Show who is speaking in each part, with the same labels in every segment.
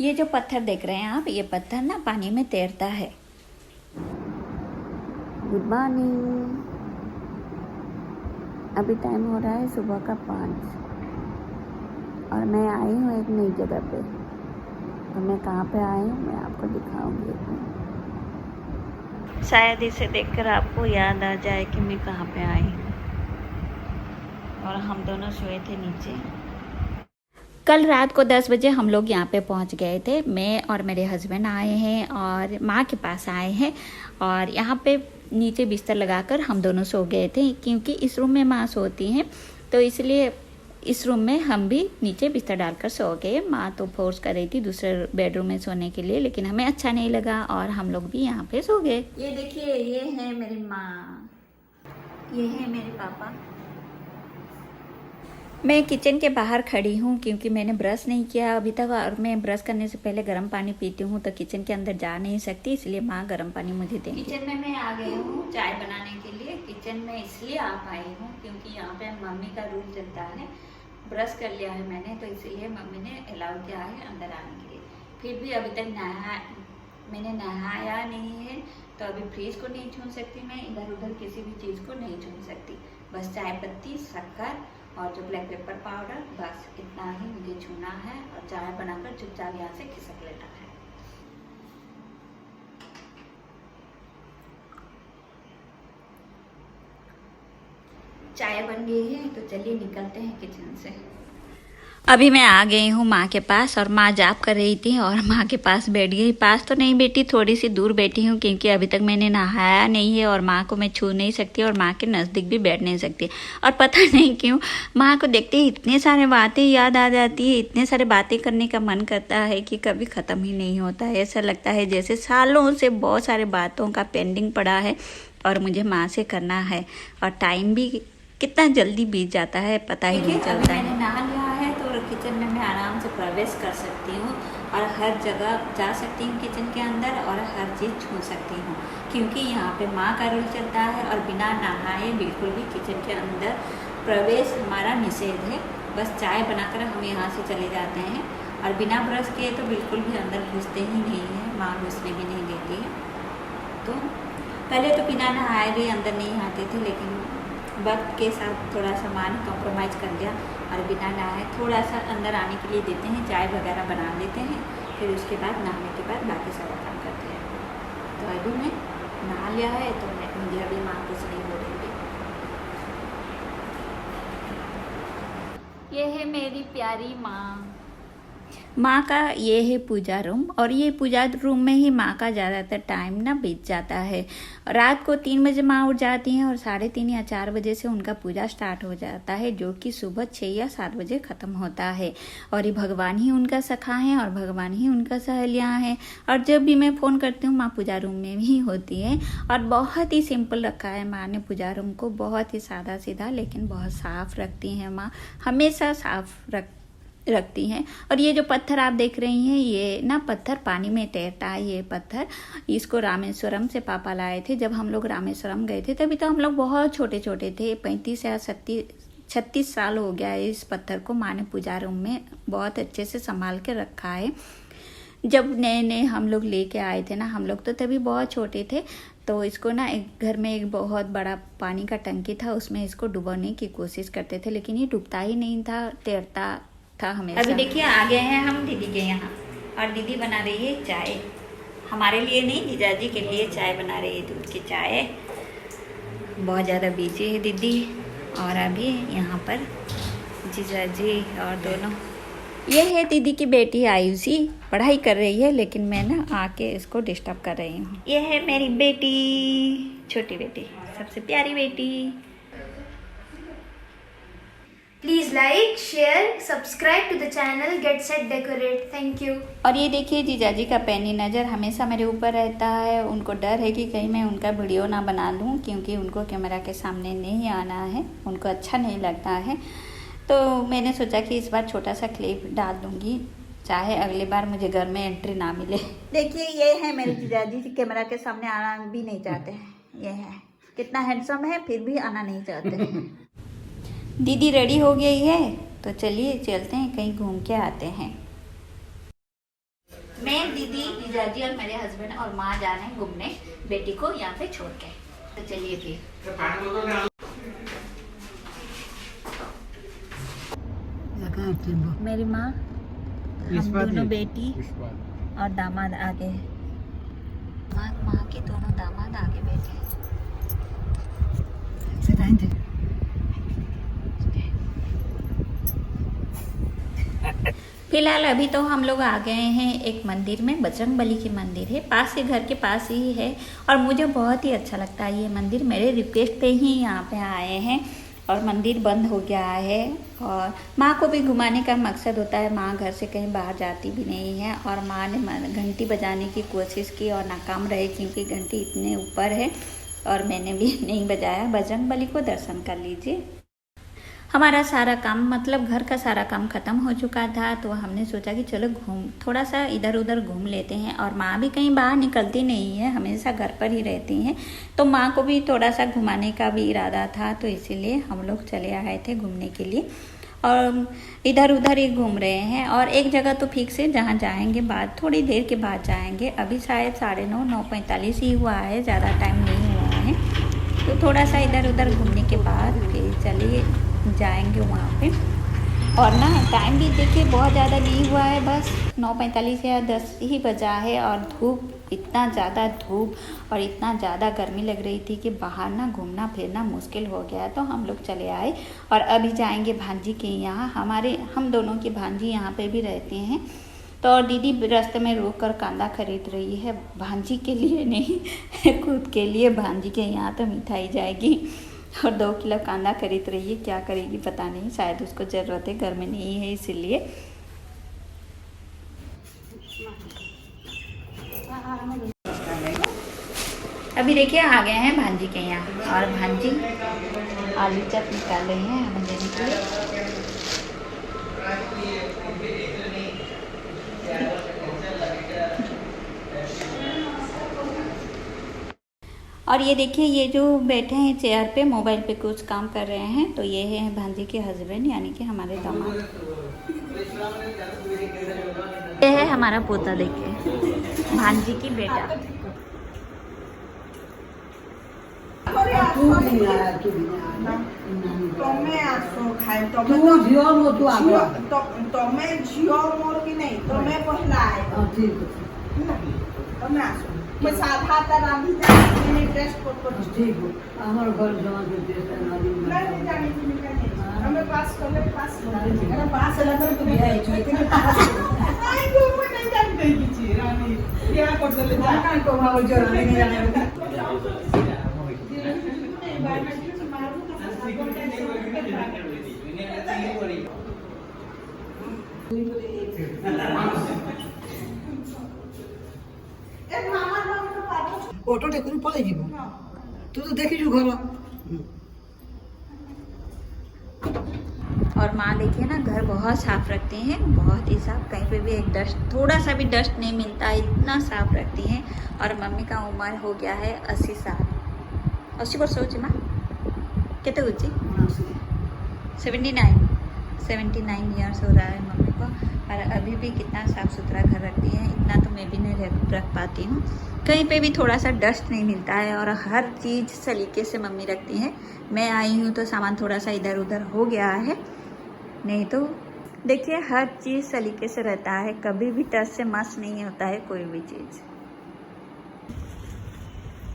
Speaker 1: ये जो पत्थर देख रहे हैं आप, ये पत्थर ना पानी में तैरता है। Good morning. अभी टाइम हो रहा है सुबह का 5 और मैं आई हूँ एक नई जगह पे। तो मैं कहाँ पे आई हूँ मैं आपको दिखाऊंगी। शायद इसे देखकर आपको याद आ जाए कि मैं कहाँ पे आई हूँ। और हम दोनों सोए थे नीचे। कल रात को 10 बजे हम लोग यहाँ पे पहुँच गए थे। मैं और मेरे हस्बैंड आए हैं और माँ के पास आए हैं और यहाँ पे नीचे बिस्तर लगाकर हम दोनों सो गए थे, क्योंकि इस रूम में माँ सोती हैं तो इसलिए इस रूम में हम भी नीचे बिस्तर डालकर सो गए। माँ तो फोर्स कर रही थी दूसरे बेडरूम में सोने के लिए, लेकिन हमें अच्छा नहीं लगा और हम लोग भी यहाँ पे सो गए। ये देखिए, ये है मेरी माँ, ये है मेरे पापा। मैं किचन के बाहर खड़ी हूँ क्योंकि मैंने ब्रश नहीं किया अभी तक, और मैं ब्रश करने से पहले गर्म पानी पीती हूँ तो किचन के अंदर जा नहीं सकती, इसलिए माँ गर्म पानी मुझे देंगी। किचन में मैं आ गई हूँ चाय बनाने के लिए। किचन में इसलिए आ पाई हूँ क्योंकि यहाँ पे मम्मी का रूल चलता है। ब्रश कर लिया है मैंने तो इसीलिए मम्मी ने अलाउ किया है अंदर आने के लिए। फिर भी अभी तक मैंने नहाया नहीं है तो अभी फ्रिज को नहीं छू सकती, मैं इधर उधर किसी भी चीज़ को नहीं छू सकती। बस चाय पत्ती, शक्कर और जो ब्लैक पेपर पाउडर, बस इतना ही मुझे छूना है और चाय बनाकर चुपचाप यहाँ से खिसक लेना है। चाय बन गई है तो चलिए निकलते हैं किचन से। अभी मैं आ गई हूँ माँ के पास और माँ जाप कर रही थी और माँ के पास बैठ गई। पास तो नहीं बैठी, थोड़ी सी दूर बैठी हूँ क्योंकि अभी तक मैंने नहाया नहीं है और माँ को मैं छू नहीं सकती और माँ के नज़दीक भी बैठ नहीं सकती। और पता नहीं क्यों माँ को देखते ही इतने सारे बातें याद आ जाती है, इतने सारे बातें करने का मन करता है कि कभी ख़त्म ही नहीं होता है। ऐसा लगता है जैसे सालों से बहुत सारे बातों का पेंडिंग पड़ा है और मुझे माँ से करना है, और टाइम भी कितना जल्दी बीत जाता है पता ही नहीं चलता है। मैंने नहा लिया है तो किचन में मैं आराम से प्रवेश कर सकती हूँ और हर जगह जा सकती हूँ किचन के अंदर और हर चीज़ छू सकती हूँ, क्योंकि यहाँ पे माँ का रूल चलता है और बिना नहाए बिल्कुल भी किचन के अंदर प्रवेश हमारा निषेध है। बस चाय बनाकर हम यहाँ से चले जाते हैं और बिना ब्रश किए तो बिल्कुल भी अंदर घुसते ही नहीं है, माँ घुसने भी नहीं देती है। तो पहले तो बिना नहाए भी अंदर नहीं आते थे, लेकिन वक्त के साथ थोड़ा सा माँ ने कॉम्प्रोमाइज़ कर दिया और बिना नहाए थोड़ा सा अंदर आने के लिए देते हैं, चाय वगैरह बना लेते हैं, फिर उसके बाद नहाने के बाद बाकी सारा काम करते हैं। तो अभी मैं नहा लिया है तो मुझे अभी माँ कुछ नहीं बोलेंगे। ये है मेरी प्यारी माँ। माँ का ये है पूजा रूम और ये पूजा रूम में ही माँ का ज़्यादातर टाइम ना बीत जाता है। रात को 3 बजे माँ उठ जाती हैं और 3:30 या 4 बजे से उनका पूजा स्टार्ट हो जाता है, जो कि सुबह 6 या 7 बजे ख़त्म होता है। और ये भगवान ही उनका सखा है और भगवान ही उनका सहेलियाँ हैं। और जब भी मैं फ़ोन करती हूँ माँ पूजा रूम में ही होती है। और बहुत ही सिंपल रखा है माँ ने पूजा रूम को, बहुत ही सादा सीधा, लेकिन बहुत साफ़ रखती हैं माँ, हमेशा साफ़ रखती हैं। और ये जो पत्थर आप देख रही हैं ये ना पत्थर पानी में तैरता है। ये पत्थर इसको रामेश्वरम से पापा लाए थे। जब हम लोग रामेश्वरम गए थे तभी तो हम लोग बहुत छोटे छोटे थे, 35 या 36 साल हो गया है। इस पत्थर को माँ ने पूजा रूम में बहुत अच्छे से संभाल के रखा है। जब नए नए हम लोग लेके आए थे ना, हम लोग तो तभी बहुत छोटे थे, तो इसको ना एक घर में एक बहुत बड़ा पानी का टंकी था, उसमें इसको डुबाने की कोशिश करते थे, लेकिन ये डूबता ही नहीं था, तैरता था हमेशा। अभी देखिए आ गए हैं हम दीदी के यहाँ और दीदी बना रही है चाय। हमारे लिए नहीं, जीजाजी के लिए चाय बना रही है, दूध की चाय। बहुत ज़्यादा बिजी है दीदी। और अभी यहाँ पर जीजाजी और दोनों। ये है दीदी की बेटी आयुषी, पढ़ाई कर रही है, लेकिन मैं ना आके इसको डिस्टर्ब कर रही हूँ। ये है मेरी बेटी, छोटी बेटी, सबसे प्यारी बेटी।
Speaker 2: Please like, share, subscribe to the channel Get Set Decorate. Thank you.
Speaker 1: और ये देखिए जीजाजी का पैनी नज़र हमेशा मेरे ऊपर रहता है। उनको डर है कि कहीं मैं उनका वीडियो ना बना लूँ, क्योंकि उनको कैमरा के सामने नहीं आना है, उनको अच्छा नहीं लगता है। तो मैंने सोचा कि इस बार छोटा सा क्लिप डाल दूँगी, चाहे अगली बार मुझे घर में एंट्री ना मिले। देखिए ये है मेरे जीजाजी, कैमरा के सामने आना भी नहीं चाहते हैं। ये है, कितना हैंडसम है फिर भी आना नहीं चाहते हैं। दीदी रेडी हो गई है तो चलिए चलते हैं, कहीं घूम के आते हैं। मैं, दीदी, जीजाजी और मेरे हस्बैंड और माँ जा रहे हैं घूमने बेटी को यहाँ पे छोड़ के। तो चलिए फिर। मेरी माँ, हम दोनों बेटी और दामाद आगे हैं। माँ के दोनों दामाद आगे बैठे हैं। फिलहाल अभी तो हम लोग आ गए हैं एक मंदिर में, बजरंगबली की मंदिर है, पास से, घर के पास ही है और मुझे बहुत ही अच्छा लगता है ये मंदिर। मेरे रिक्वेस्ट पे ही यहाँ पे आए हैं और मंदिर बंद हो गया है। और माँ को भी घुमाने का मकसद होता है, माँ घर से कहीं बाहर जाती भी नहीं है। और माँ ने घंटी बजाने की कोशिश की और नाकाम रहे क्योंकि घंटी इतने ऊपर है और मैंने भी नहीं बजाया। बजरंगबली को दर्शन कर लीजिए। हमारा सारा काम, मतलब घर का सारा काम ख़त्म हो चुका था, तो हमने सोचा कि चलो थोड़ा सा इधर उधर घूम लेते हैं। और माँ भी कहीं बाहर निकलती नहीं है, हमेशा घर पर ही रहती हैं, तो माँ को भी थोड़ा सा घुमाने का भी इरादा था, तो इसीलिए हम लोग चले आए थे घूमने के लिए। और इधर उधर ही घूम रहे हैं और एक जगह तो फिक्स है जहाँ जाएंगे, बाद थोड़ी देर के बाद जाएंगे। अभी शायद 9:30, 9:45 ही हुआ है, ज़्यादा टाइम नहीं हुआ है। तो थोड़ा सा इधर उधर घूमने के बाद फिर चलिए जाएंगे वहाँ पे। और ना टाइम भी देखिए बहुत ज़्यादा नहीं हुआ है, बस 9:45 या 10 ही बजा है। और धूप, इतना ज़्यादा धूप और इतना ज़्यादा गर्मी लग रही थी कि बाहर ना घूमना फिरना मुश्किल हो गया। तो हम लोग चले आए और अभी जाएंगे भांजी के यहाँ। हम दोनों की भांजी यहाँ पे भी रहते हैं। तो और दीदी रास्ते में रोक कर कांदा खरीद रही है, भांजी के लिए नहीं खुद के लिए। भांजी के यहाँ तो मिठाई जाएगी और 2 किलो कांदा खरीद रही है। क्या करेगी पता नहीं, शायद उसको ज़रूरत है, घर में नहीं है इसीलिए। अभी देखिए आ गए हैं भांजी के यहाँ और भांजी आलू चप निकाल रही हैं हमें देने के लिए। और ये देखिए, ये जो बैठे हैं चेयर पे मोबाइल पे कुछ काम कर रहे हैं, तो ये है भांजी के हस्बैंड यानी कि हमारे दामाद। ये है हमारा पोता, देखिए भांजी की बेटा।
Speaker 3: मैं साधा तरह भी जाने ड्रेस को
Speaker 4: ठीक हो हमारे घर जमा के ड्रेस
Speaker 3: नहीं जाने की नहीं हमें पास
Speaker 4: अरे पास लगा तो भी है छोटे के पास
Speaker 3: आई को नहीं जानते की रानी क्या कर ले जाना
Speaker 4: को भाव जो नहीं जाने ऑटो टेकन पड़े जीव तू तो देखी जो घर।
Speaker 1: और माँ देखिए ना, घर बहुत साफ रखते हैं, बहुत ही साफ, कहीं पे भी एक डस्ट, थोड़ा सा भी डस्ट नहीं मिलता, इतना साफ रखती हैं। और मम्मी का उम्र हो गया है 80 साल। 80 वर्ष हो माँ कितने हो 79 ईयर्स हो रहा है मम्मी को। और अभी भी कितना साफ़ सुथरा घर रखती है, इतना तो मैं भी नहीं रख पाती हूँ। कहीं पे भी थोड़ा सा डस्ट नहीं मिलता है और हर चीज़ सलीके से मम्मी रखती है। मैं आई हूँ तो सामान थोड़ा सा इधर उधर हो गया है, नहीं तो देखिए हर चीज़ सलीके से रहता है, कभी भी टच से मस नहीं होता है कोई भी चीज़।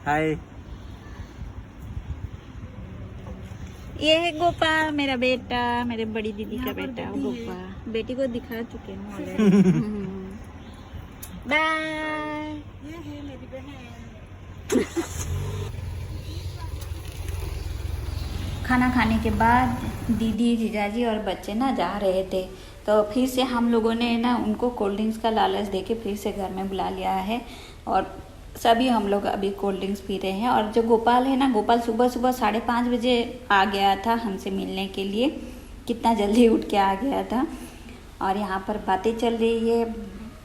Speaker 5: हाय,
Speaker 1: ये है गोपाल, मेरा बेटा, मेरे बड़ी दीदी का बेटा गोपाल। बेटी को दिखा चुके हैं ऑलरेडी। बाय।
Speaker 3: ये है मेरी बहन।
Speaker 1: खाना खाने के बाद दीदी, जीजाजी और बच्चे ना जा रहे थे, तो फिर से हम लोगों ने ना उनको कोल्ड ड्रिंक्स का लालच देके फिर से घर में बुला लिया है और सभी हम लोग अभी कोल्ड ड्रिंक्स पी रहे हैं। और जो गोपाल है ना, गोपाल सुबह 5:30 बजे आ गया था हमसे मिलने के लिए, कितना जल्दी उठ के आ गया था। और यहाँ पर बातें चल रही है,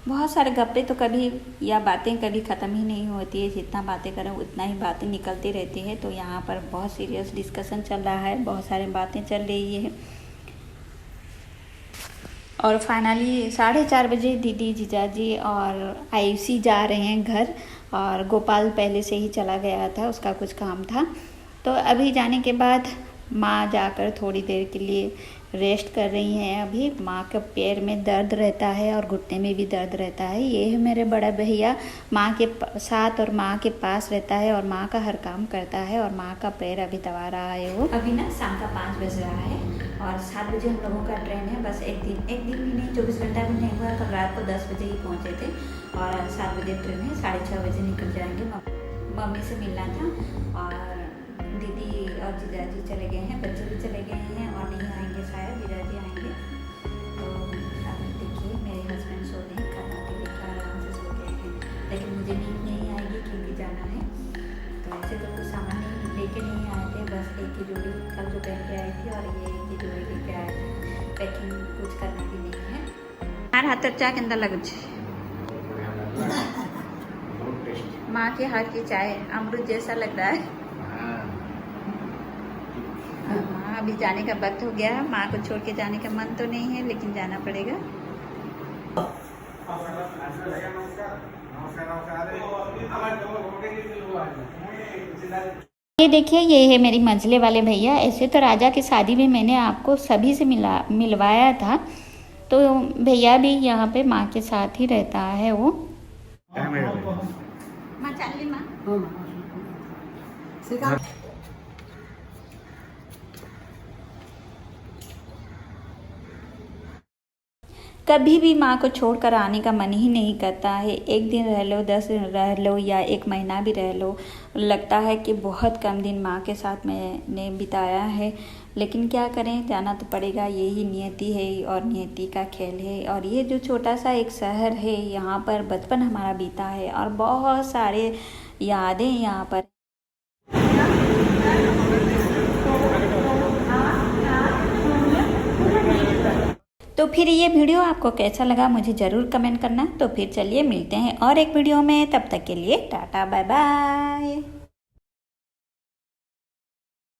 Speaker 1: बहुत सारे गप्पे तो कभी या बातें कभी ख़त्म ही नहीं होती है, जितना बातें करें उतना ही बातें निकलती रहती है। तो यहाँ पर बहुत सीरियस डिस्कशन चल रहा है, बहुत सारी बातें चल रही है। और फाइनली 4:30 बजे दीदी जीजाजी और आयुषी जा रहे हैं घर, और गोपाल पहले से ही चला गया था, उसका कुछ काम था। तो अभी जाने के बाद माँ जाकर थोड़ी देर के लिए रेस्ट कर रही हैं। अभी माँ के पैर में दर्द रहता है और घुटने में भी दर्द रहता है। ये है मेरे बड़ा भैया, माँ के साथ और माँ के पास रहता है और माँ का हर काम करता है, और माँ का पैर अभी दबा रहा है वो। अभी ना शाम का 5 बज रहा है और 7 बजे हम लोगों का ट्रेन है। बस एक दिन भी नहीं, 24 घंटा भी नहीं हुआ। कल रात को 10 बजे ही पहुँचे थे और 7 बजे ट्रेन है, 6:30 बजे निकल जाएंगे। मम्मी से मिलना था और दीदी और जीजाजी चले गए हैं, बच्चे भी चले गए हैं और नहीं आएंगे शायद, जीजाजी आएंगे। तो अभी देखिए मेरे हस्बैंड सो गए, खाना के लेकर आराम से सो गए हैं, लेकिन मुझे नींद नहीं आएगी क्योंकि जाना है। तो ऐसे तो कुछ सामान लेके नहीं आए थे, बस एक ही जोड़ी कल जो पहन के आई थी और ये एक ही जोड़ी लेके आए थे। पैकिंग कुछ करने की नहीं है। यार हाथ चाय के अंदर लग माँ के हाथ की चाय अमृत जैसा लग रहा है। हाँ, अभी जाने का वक्त हो गया। माँ को छोड़ के जाने का मन तो नहीं है, लेकिन जाना पड़ेगा। ये देखिए, ये है मेरी मंझले वाले भैया। ऐसे तो राजा की शादी में मैंने आपको सभी से मिलवाया था, तो भैया भी यहाँ पे माँ के साथ ही रहता है वो। माँ चाली माँ कभी भी माँ को छोड़कर आने का मन ही नहीं करता है। एक दिन रह लो, 10 दिन रह लो या 1 महीना भी रह लो, लगता है कि बहुत कम दिन माँ के साथ मैंने बिताया है। लेकिन क्या करें, जाना तो पड़ेगा, यही नियति है और नियति का खेल है। और ये जो छोटा सा एक शहर है, यहाँ पर बचपन हमारा बीता है और बहुत सारे यादें यहाँ पर। तो फिर ये वीडियो आपको कैसा लगा मुझे ज़रूर कमेंट करना। तो फिर चलिए मिलते हैं और एक वीडियो में, तब तक के लिए टाटा बाय बाय।